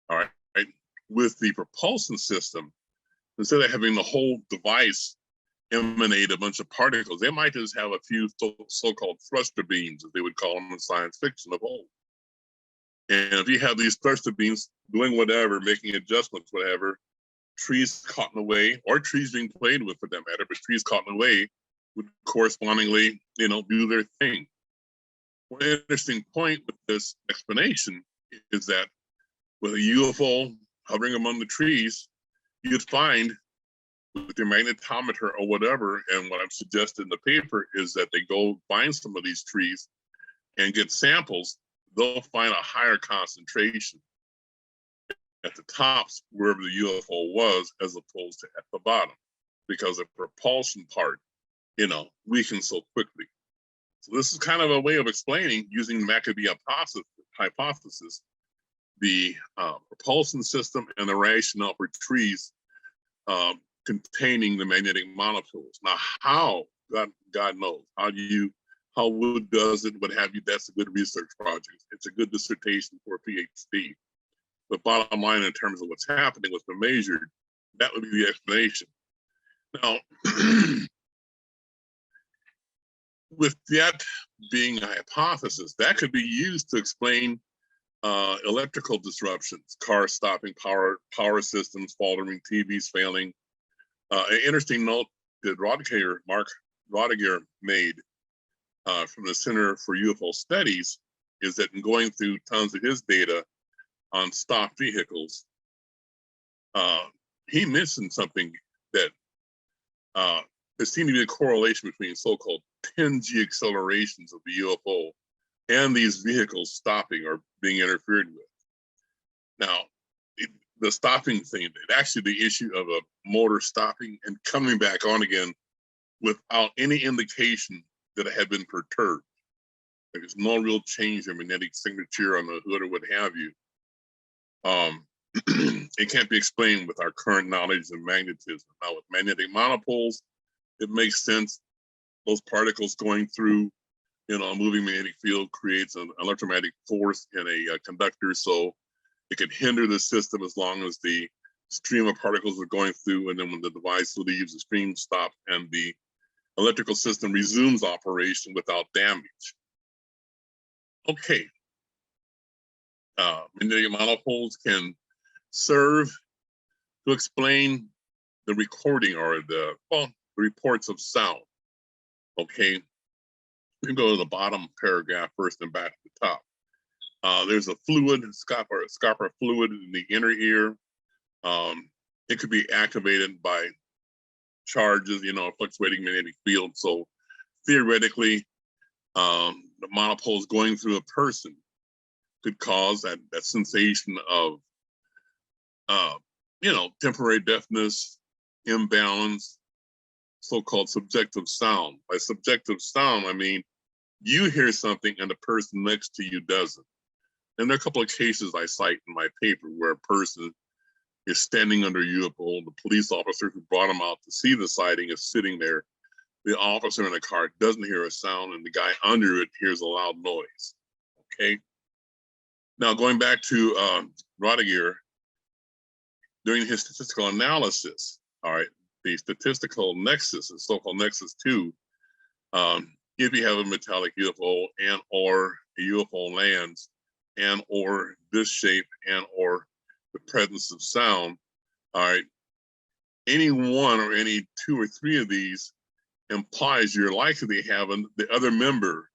All right, with the propulsion system, instead of having the whole device emanate a bunch of particles, they might just have a few so-called thruster beams, as they would call them in science fiction of old. And if you have these thruster beams doing whatever, making adjustments, whatever, trees caught in the way, or trees being played with for that matter, but trees caught in the way would correspondingly, do their thing. One interesting point with this explanation is that with a UFO hovering among the trees, you'd find with your magnetometer or whatever, and what I've suggested in the paper is that they go find some of these trees and get samples, they'll find a higher concentration at the tops wherever the UFO was, as opposed to at the bottom, because the propulsion part, weakens so quickly. So this is kind of a way of explaining, using the Maccabee hypothesis, the propulsion system and the rationale for trees containing the magnetic monopoles. Now, how, God knows, how wood does it, what have you, that's a good research project. It's a good dissertation for a PhD. But bottom line, in terms of what's happening, what's been measured, that would be the explanation. Now, with that being a hypothesis, that could be used to explain electrical disruptions, cars stopping, power systems faltering, TVs failing. An interesting note that Mark Rodeghier made from the Center for UFO Studies is that in going through tons of his data on stopped vehicles, he mentioned something that there seemed to be a correlation between so-called 10G accelerations of the UFO and these vehicles stopping or being interfered with. Now, the stopping thing, actually the issue of a motor stopping and coming back on again without any indication that it had been perturbed. There's no real change in magnetic signature on the hood or what have you. It can't be explained with our current knowledge of magnetism. Now with magnetic monopoles, it makes sense. Those particles going through, a moving magnetic field creates an electromagnetic force in a conductor, so it can hinder the system as long as the stream of particles are going through, and then when the device leaves, the stream stops and the electrical system resumes operation without damage. Okay. Magnetic monopoles can serve to explain the recording or the reports of sound. Okay, we can go to the bottom paragraph first and back to the top. There's a fluid, scarpa fluid in the inner ear. It could be activated by charges, fluctuating magnetic field. So theoretically, the monopoles going through a person could cause that sensation of, temporary deafness, imbalance, so-called subjective sound. By subjective sound, I mean, you hear something and the person next to you doesn't. And there are a couple of cases I cite in my paper where a person is standing under a UFO, the police officer who brought him out to see the sighting is sitting there. The officer in the car doesn't hear a sound and the guy under it hears a loud noise, okay? Now going back to Rodeghier, during his statistical analysis, all right, the statistical nexus, the so-called nexus 2, if you have a metallic UFO and or a UFO lands and or this shape and or the presence of sound, all right, any one or any two or three of these implies you're likely having the other member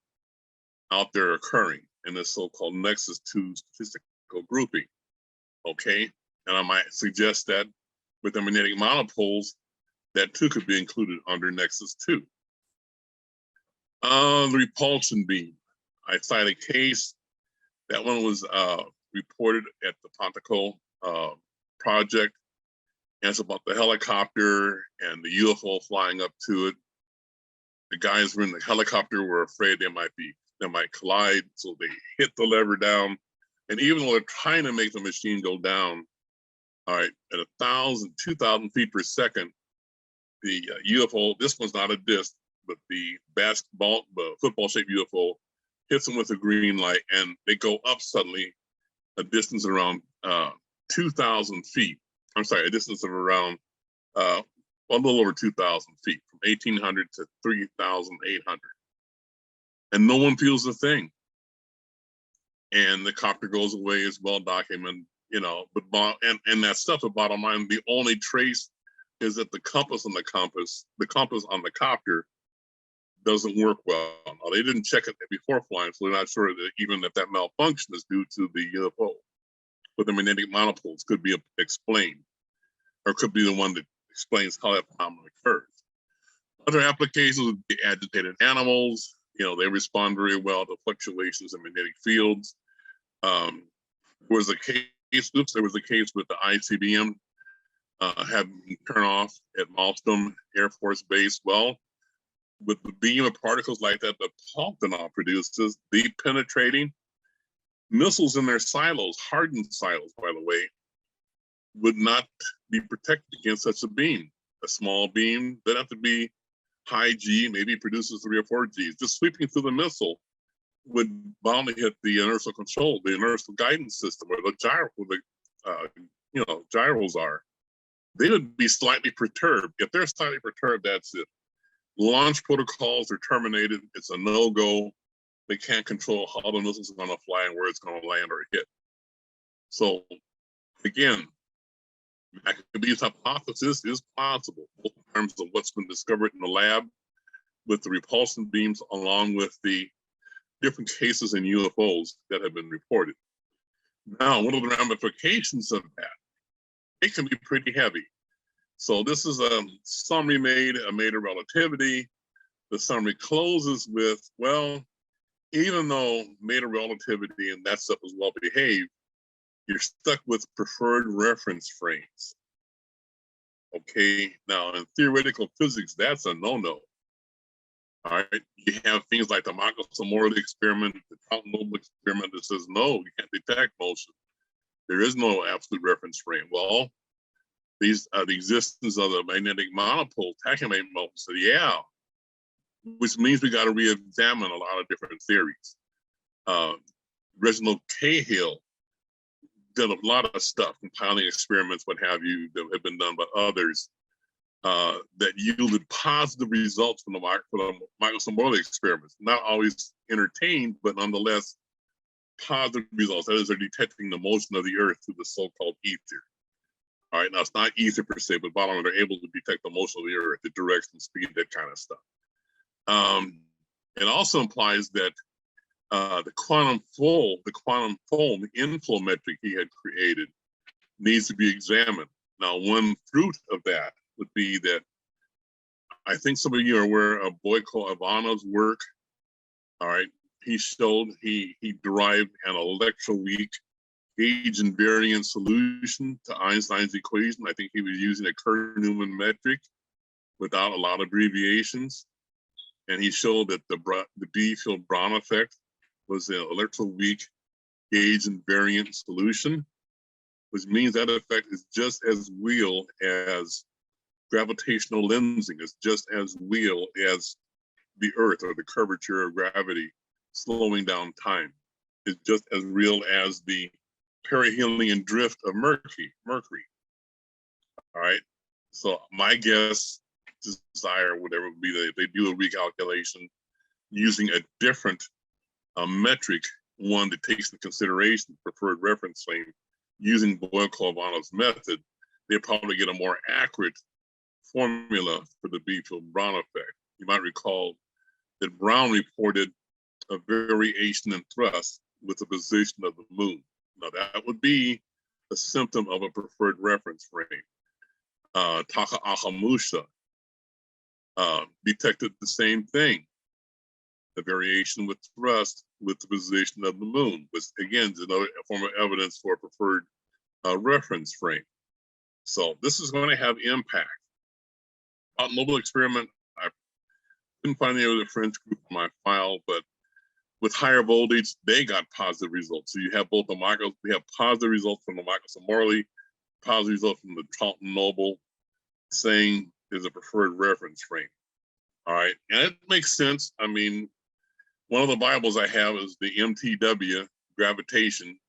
out there occurring in this so-called Nexus 2 statistical grouping, okay? And I might suggest that with the magnetic monopoles, that too could be included under Nexus 2. The repulsion beam. I cite a case, that one was reported at the Pontico project, and it's about the helicopter and the UFO flying up to it. The guys who were in the helicopter were afraid they might collide, so they hit the lever down. And even though they're trying to make the machine go down, all right, at 1,000, 2,000 feet per second, the UFO, this one's not a disc, but the basketball, football-shaped UFO hits them with a green light, and they go up suddenly a distance around 2,000 feet. I'm sorry, a distance of around a little over 2,000 feet, from 1,800 to 3,800. And no one feels a thing. And the copter goes away, is well documented, you know, but and that stuff, the bottom line, the only trace is that the compass on the copter doesn't work well. Now, they didn't check it before flying, so they're not sure that even if that malfunction is due to the UFO. But the magnetic monopoles could be explained, or could be the one that explains how that phenomenon occurs. Other applications would be agitated animals. You know, they respond very well to fluctuations in magnetic fields. There was a case with the ICBM having turned off at Malmstrom Air Force Base. Well, with the beam of particles like that Podkletnov produces, deep penetrating missiles in their silos, hardened silos, by the way, would not be protected against such a beam. A small beam, doesn't have to be high G, maybe produces 3 or 4 Gs. Just sweeping through the missile would bound to hit the inertial control, the inertial guidance system, where the gyros are. They would be slightly perturbed. If they're slightly perturbed, that's it. Launch protocols are terminated. It's a no-go. They can't control how the missile's going to fly and where it's going to land or hit. So again, Maccabee's hypothesis is possible, both in terms of what's been discovered in the lab with the repulsion beams, along with the different cases in UFOs that have been reported. Now, one of the ramifications of that, it can be pretty heavy. So this is a summary made of relativity. The summary closes with, well, even though meta relativity and that stuff is well behaved, you're stuck with preferred reference frames. Okay, now in theoretical physics, that's a no-no. All right, you have things like the Maccabee experiment, the Fountain experiment that says, no, you can't detect motion. There is no absolute reference frame. Well, these the existence of the magnetic monopole, tachymagnetic monopole, so yeah, which means we got to re-examine a lot of different theories. Reginald Cahill did a lot of stuff, compiling experiments, what have you, that have been done by others that yielded positive results from the Maccabee experiments. Not always entertained, but nonetheless positive results. That is, they're detecting the motion of the Earth through the so-called ether. All right, now it's not ether per se, but bottom line, they're able to detect the motion of the Earth, the direction, speed, that kind of stuff. It also implies that the quantum foam inflow metric he had created needs to be examined. Now, one fruit of that would be that I think some of you are aware of Boyko Ivanov's work. All right, he showed he derived an electroweak gauge invariant solution to Einstein's equation. I think he was using a Kerr-Newman metric without a lot of abbreviations. And he showed that the B-field Brown effect was an electroweak gauge invariant solution, which means that effect is just as real as gravitational lensing, is just as real as the Earth or the curvature of gravity slowing down time. It's just as real as the perihelion drift of Mercury. All right. So my guess, desire, whatever would be, that they do a recalculation using a different metric, one that takes into consideration preferred reference frame, using Boyko-Ivanov's method, they probably get a more accurate formula for the B-field Brown effect. you might recall that Brown reported a variation in thrust with the position of the moon. Now that would be a symptom of a preferred reference frame. Taka Akamusha detected the same thing, the variation with thrust with the position of the moon, which again is another form of evidence for a preferred reference frame. So this is going to have impact. Mobile experiment, I couldn't find the other French group on my file, but with higher voltage, they got positive results. So you have both the Michael, we have positive results from the Michael Morley, positive results from the Charlton Noble, saying there's a preferred reference frame. All right, and it makes sense. I mean, one of the Bibles I have is the MTW, gravitation.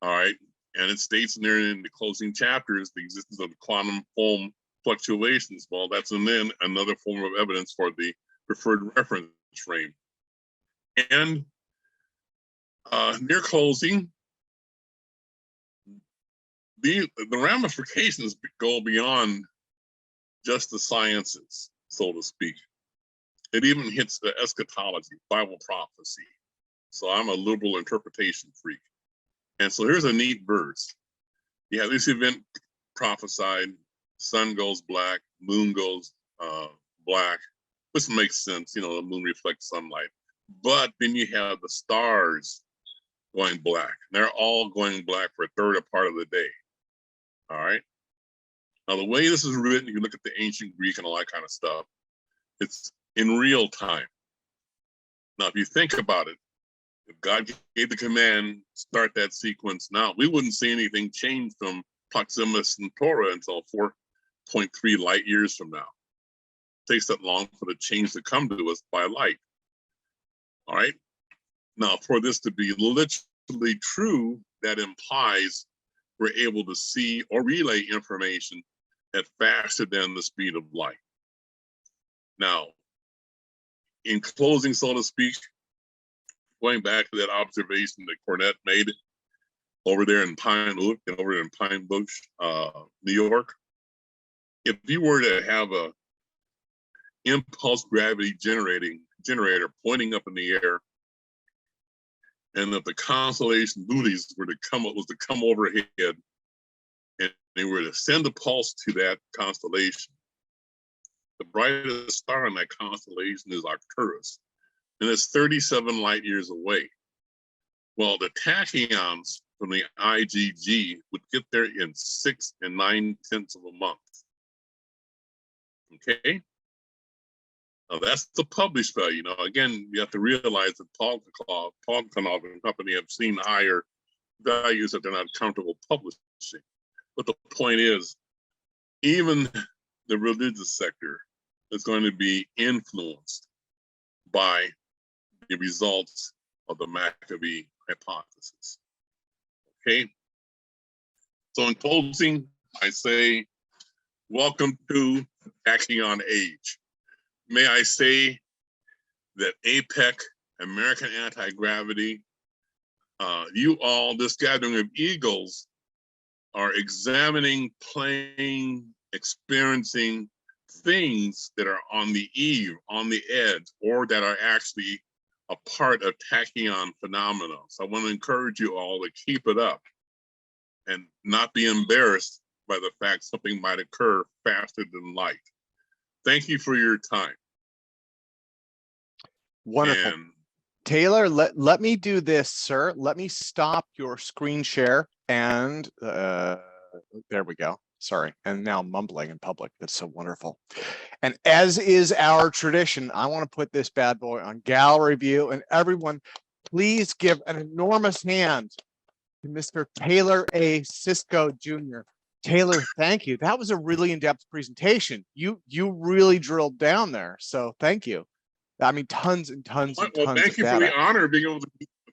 All right, and it states in there in the closing chapters the existence of the quantum foam fluctuations. Well, that's then another form of evidence for the preferred reference frame. And near closing, the ramifications go beyond just the sciences, so to speak. It even hits the eschatology, Bible prophecy. So I'm a liberal interpretation freak. And so here's a neat verse. You have this event prophesied, sun goes black, moon goes black, which makes sense, you know, the moon reflects sunlight. But then you have the stars going black. They're all going black for a third of part of the day. All right. Now, the way this is written, you look at the ancient Greek and all that kind of stuff, it's in real time. Now, if you think about it, if God gave the command, start that sequence now, we wouldn't see anything change from Proxima Centauri until 4.3 light years from now. It takes that long for the change to come to us by light. All right. Now, for this to be literally true, that implies we're able to see or relay information at faster than the speed of light. Now, in closing, so to speak, going back to that observation that Cornett made over there in Pine Bush, New York, if you were to have a impulse gravity generator pointing up in the air, and if the constellation buoys were to come overhead, and they were to send a pulse to that constellation, the brightest star in that constellation is Arcturus, and it's 37 light years away. Well, the tachyons from the IGG would get there in 6 9/10 of a month. Okay? Now that's the published value. Now, again, you have to realize that Podkletnov and company have seen higher values that they're not comfortable publishing. But the point is, even the religious sector is going to be influenced by the results of the Maccabee hypothesis. Okay? So in closing, I say, welcome to Tachyon Age. May I say that APEC, American Anti-Gravity, you all, this gathering of eagles, are examining, playing, experiencing things that are on the eve, on the edge, or that are actually a part of tachyon phenomena. So I want to encourage you all to keep it up and not be embarrassed by the fact something might occur faster than light. Thank you for your time. Wonderful. And Taylor, let me do this, sir. Let me stop your screen share and there we go. Sorry. And now I'm mumbling in public. That's so wonderful. And as is our tradition, I want to put this bad boy on gallery view, and everyone, please give an enormous hand to Mr. Taylor A. Cisco Jr. Taylor, thank you. That was a really in-depth presentation. You really drilled down there. So thank you. I mean, tons and tons and tons thank of you data. for the honor of being able to.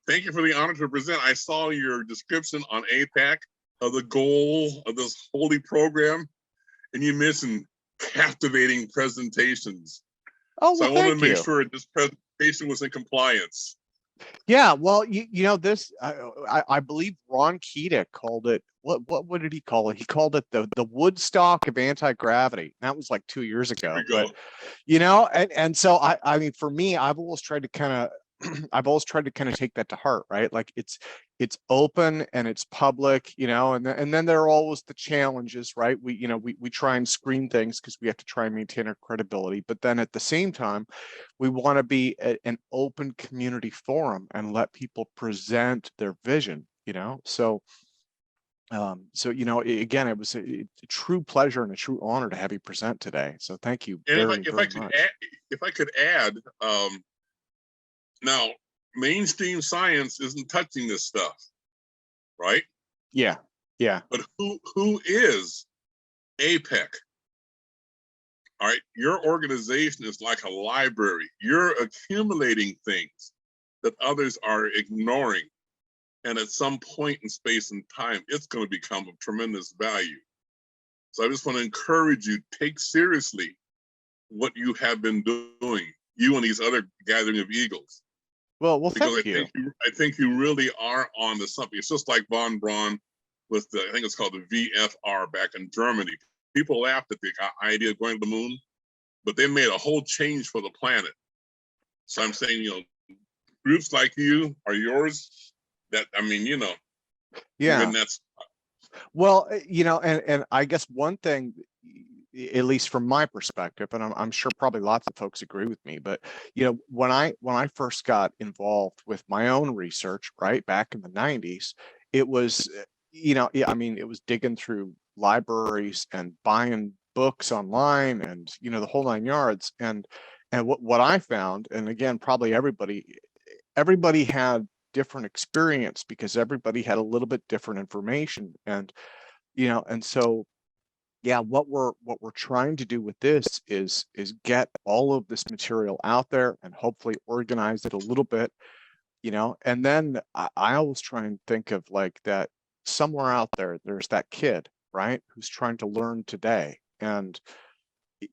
Thank you for the honor to present. I saw your description on APEC of the goal of this holy program, and you mentioned captivating presentations. Oh, so well, I wanted to make sure this presentation was in compliance. Yeah, well, you know this. I believe Ron Keating called it. What did he call it? He called it the Woodstock of anti-gravity. That was like 2 years There ago. we But go. and so I mean, for me, I've always tried to kind of I've always tried to kind of take that to heart, right? Like it's open and it's public, you know, and then there are always the challenges, right? We try and screen things because we have to try and maintain our credibility, but then at the same time, we want to be an open community forum and let people present their vision, you know. So you know, again, it was a true pleasure and a true honor to have you present today. So thank you And very, if I very could much. add, if I could add, now mainstream science isn't touching this stuff, right? Yeah, yeah. But who is APEC? All right, your organization is like a library. You're accumulating things that others are ignoring. And at some point in space and time, it's going to become of tremendous value. So I just want to encourage you, take seriously what you have been doing, you and these other gathering of eagles. Well, Because thank you. I think you really are on to something. It's just like von Braun with the, I think it's called the VFR back in Germany. People laughed at the idea of going to the moon, but they made a whole change for the planet. So I'm saying, you know, groups like you are yours. That, I mean, you know, Yeah. and that's. Well, you know, and I guess one thing, at least from my perspective, and I'm sure probably lots of folks agree with me, but you know, when I first got involved with my own research, right back in the 90s, it was, you know, I mean, it was digging through libraries and buying books online, and you know, the whole nine yards. And what I found, and again, probably everybody had different experience because everybody had a little bit different information, and you know, and so yeah, what we're trying to do with this is get all of this material out there and hopefully organize it a little bit, you know. And then I always try and think of like that somewhere out there there's that kid, right, who's trying to learn today. And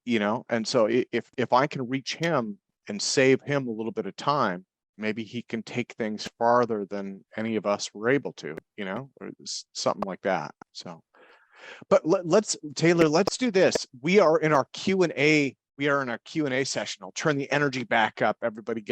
you know, and so if I can reach him and save him a little bit of time, maybe he can take things farther than any of us were able to, you know, or something like that. So, but let's Taylor, let's do this. We are in our Q&A. We are in our Q&A session. I'll turn the energy back up. Everybody get